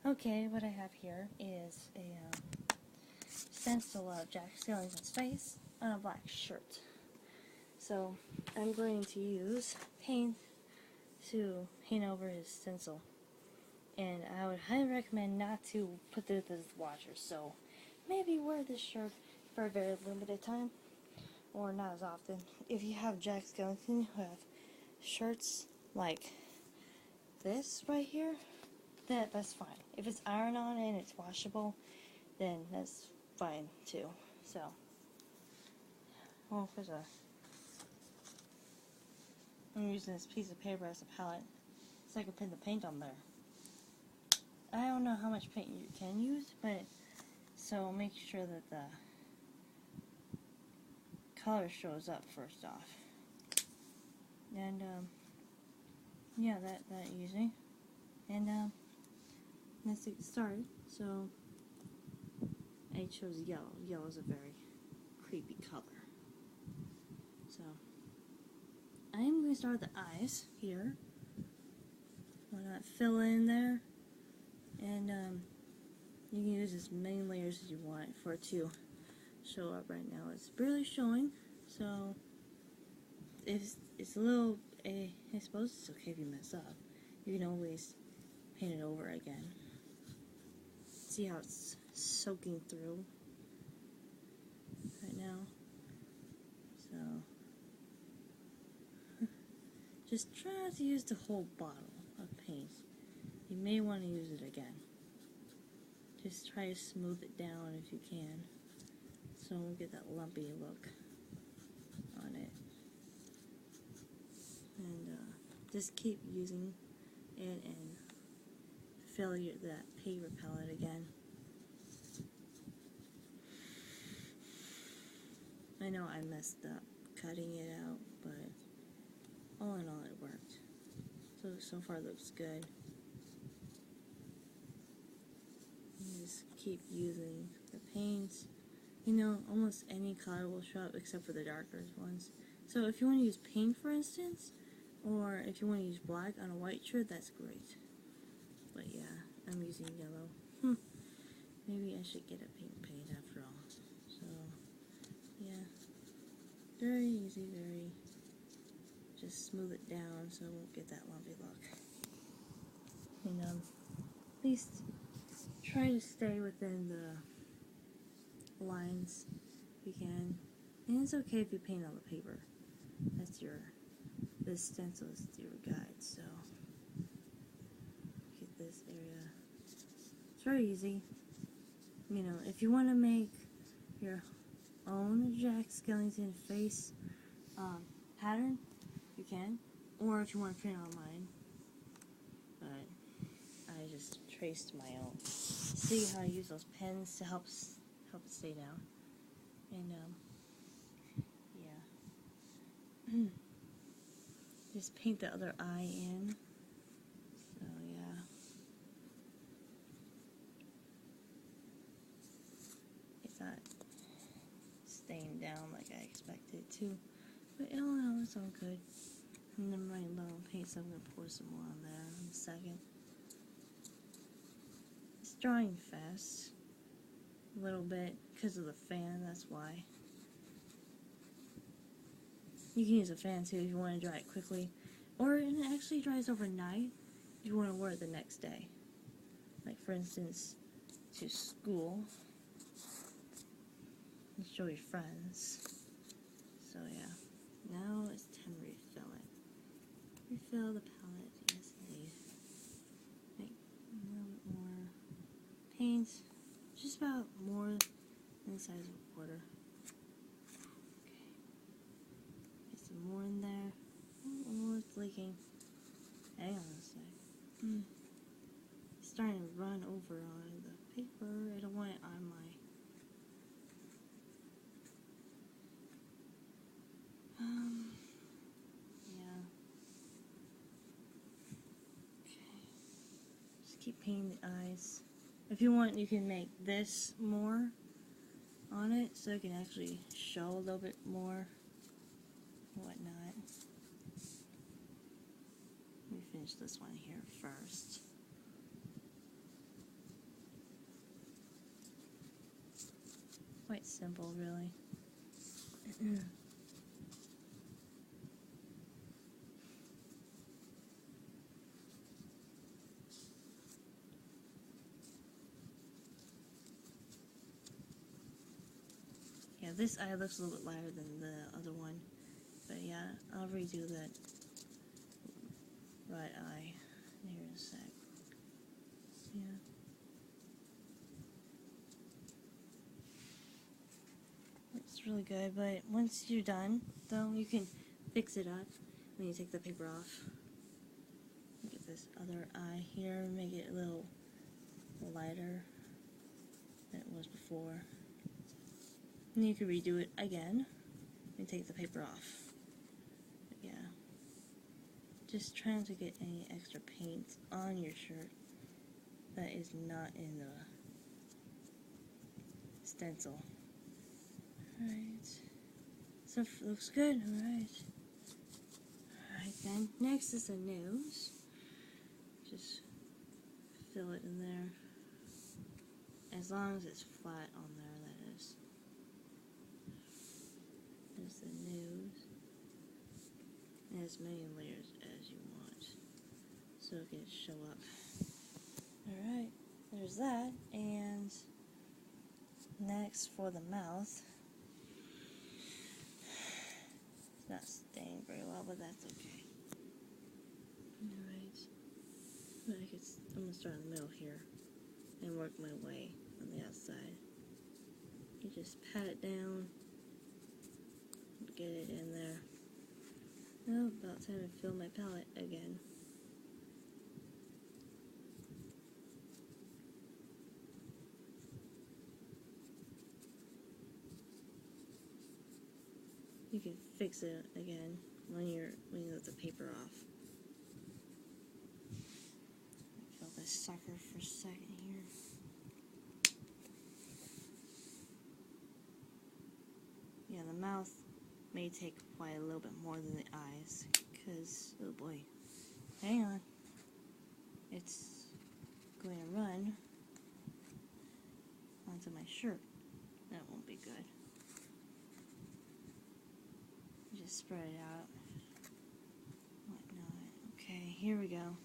Okay, what I have here is a stencil of Jack Skellington's face on a black shirt. So I'm going to use paint to paint over his stencil. And I would highly recommend not to put this in the washer. So maybe wear this shirt for a very limited time, or not as often. If you have Jack Skellington who have shirts like this right here, that's fine. If it's iron on and it's washable, then that's fine too. So, well, I'm using this piece of paper as a palette so I can pin the paint on there. I don't know how much paint you can use, but so make sure that the color shows up first off. And yeah, that easy. And let's get started. So I chose yellow. Yellow is a very creepy color. So I'm going to start with the eyes here. Why not fill in there? And you can use as many layers as you want for it to show up. Right now it's barely showing, so if it's a little, I suppose it's okay if you mess up. You can always paint it over again. See how it's soaking through right now? So just try not to use the whole bottle of paint. You may want to use it again. Just try to smooth it down if you can, so we'll get that lumpy look on it. And just keep using it and fill that paper palette again. I know I messed up cutting it out, but all in all it worked. So far it looks good. And just keep using the paints. You know, almost any color will show up except for the darker ones. So if you want to use pink, for instance, or if you want to use black on a white shirt, that's great. But yeah, I'm using yellow. Maybe I should get a pink paint after all. So yeah, very easy, very, just smooth it down so it won't get that lumpy look. And at least try to stay within the lines if you can. And it's okay if you paint on the paper. This stencil is your guide, so get this area. It's very easy. You know, if you want to make your own Jack Skellington face pattern, you can. Or if you want to print it online. But I just traced my own. See how I use those pens to help it stay down. And yeah. Just paint the other eye in. So yeah. It's not staying down like I expected it to. But all in all, it's all good. And then my little paint, so I'm going to pour some more on there in a second. It's drying fast. A little bit because of the fan, that's why. You can use a fan too if you want to dry it quickly. Or it actually dries overnight if you want to wear it the next day. Like for instance, to school. And show your friends. So yeah. Now it's time to refill it. Refill the palette, yes indeed. Make a little bit more paint. Just about more than the size of a quarter. Get some more in there. Oh, it's leaking. Hang on a sec. It's starting to run over on the paper. I don't want it on my... yeah. Okay. Just keep painting the eyes. If you want, you can make this more on it so it can actually show a little bit more and whatnot. Let me finish this one here first. quite simple, really. Yeah, this eye looks a little bit lighter than the other one, but yeah, I'll redo that right eye here in a sec. Yeah. It's really good, but once you're done, though, you can fix it up when you take the paper off. Get this other eye here, make it a little lighter than it was before. And you can redo it again and take the paper off. But yeah. Just try not to get any extra paint on your shirt that is not in the stencil. Alright. So looks good, alright. Alright then. Next is the nose. Just fill it in there. As long as it's flat on there, that is. There's the nose. And as many layers as you want, so it can show up. Alright, there's that. And next for the mouth. It's not staying very well, but that's okay. Alright. I'm going to start in the middle here and work my way on the outside. You just pat it down, get it in there. Oh, about time to fill my palette again. You can fix it again when you let the paper off. Fill this sucker for a second here. Yeah, the mouth may take quite a little bit more than the eyes, because, oh boy, hang on, it's going to run onto my shirt. That won't be good. Just spread it out. Whatnot. Okay, here we go.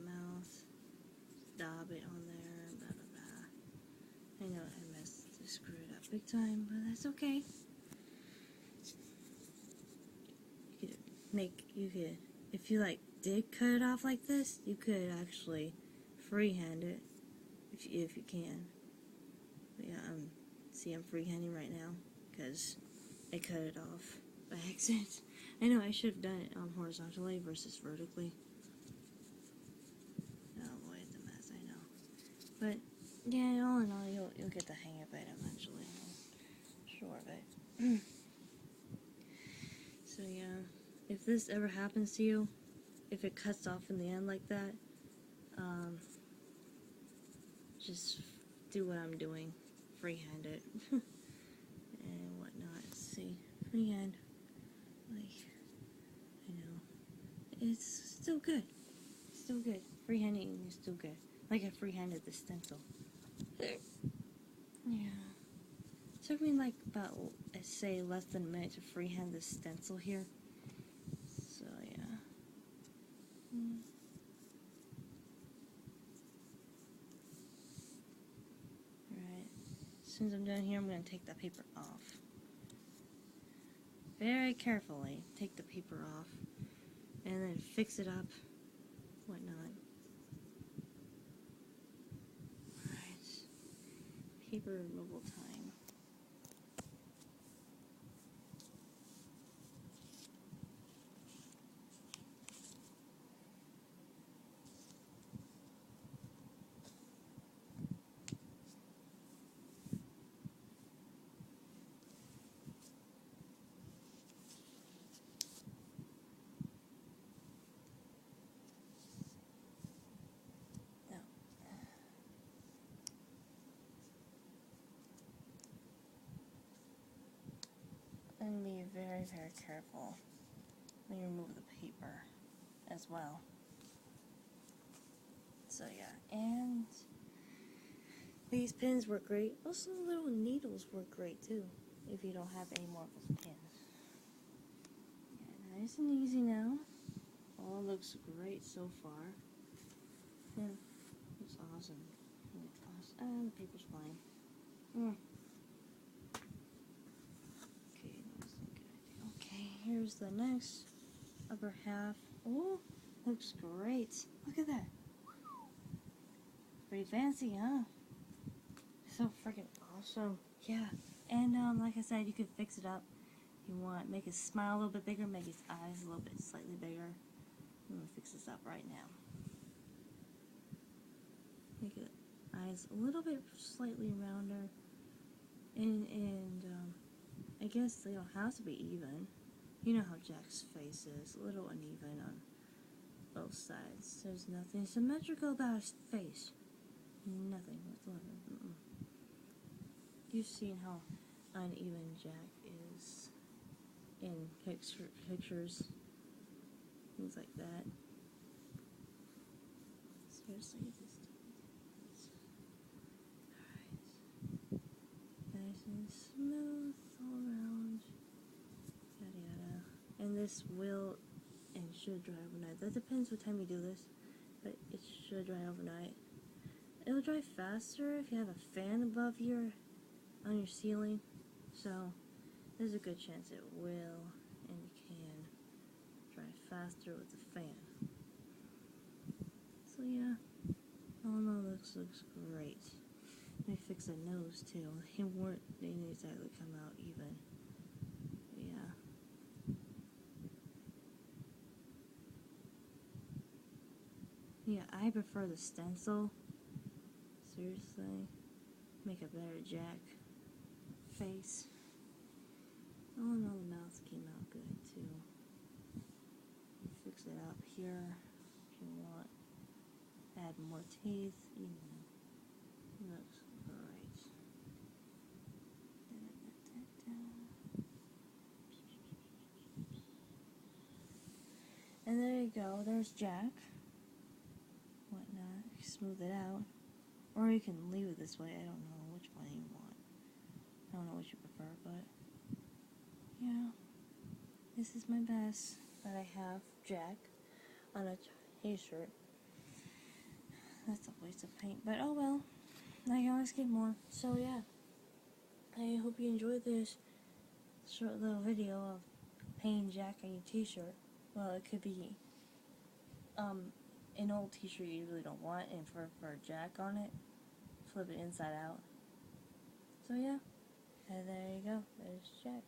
Mouth. Dab it on there. Blah, blah, blah. I know I screwed it up big time, but that's okay. You could, if you did cut it off like this, you could actually freehand it, if you can. But yeah, see, I'm freehanding right now, because I cut it off by accident. I know, I should have done it horizontally versus vertically. Oh boy, it's a mess, I know. But, yeah, all in all, you'll get the hang of it eventually. I'm sure of it. So yeah, if this ever happens to you, if it cuts off in the end like that, just do what I'm doing. Freehand it. And whatnot. Let's see. Freehand. I know. It's still good. Still good. Freehanding is still good. I freehanded the stencil. Yeah. Took me about, I'd say, less than a minute to freehand the stencil here. So yeah. Alright. As soon as I'm done here, I'm going to take the paper off. Very carefully take the paper off. And then fix it up. Whatnot. Alright. Paper removal time. And be very, very careful when you remove the paper as well. So yeah, and These pins work great. Also, the little needles work great too, if you don't have any more of those pins. Yeah, nice and easy now. All looks great so far. Yeah, looks awesome. The paper's flying. Okay, that was a good idea. Okay, here's the next upper half. Oh, looks great. Look at that. Pretty fancy, huh? So freaking awesome. Yeah. And like I said, you could fix it up. You want make his smile a little bit bigger, make his eyes a little bit slightly bigger. I'm gonna fix this up right now. Make it eyes a little bit slightly rounder. And I guess they don't have to be even. You know how Jack's face is, a little uneven on both sides. There's nothing symmetrical about his face. Nothing whatsoever. You've seen how uneven Jack is in pictures, things like that. Seriously, just alright. Nice and smooth all around. Yada yada. And this will and should dry overnight. That depends what time you do this, but it should dry overnight. It'll dry faster if you have a fan above on your ceiling, so there's a good chance it will and can dry faster with the fan. So yeah, all in all, looks great. Let me fix the nose too. They didn't exactly come out even. But yeah, I prefer the stencil. Seriously, make a better Jack face. All in all, the mouth came out good too. Fix it up here if you want. Add more teeth. Looks great. And there you go. There's Jack. Whatnot. Smooth it out. Or you can leave it this way. I don't know which one you want. I don't know what you prefer, but yeah. This is my best that I have Jack on a t-shirt. That's a waste of paint, but oh well. I can always get more. So yeah. I hope you enjoyed this short little video of painting Jack on your t-shirt. Well, it could be an old t-shirt you really don't want, and for Jack on it, flip it inside out. So yeah, and there you go. There's Jack.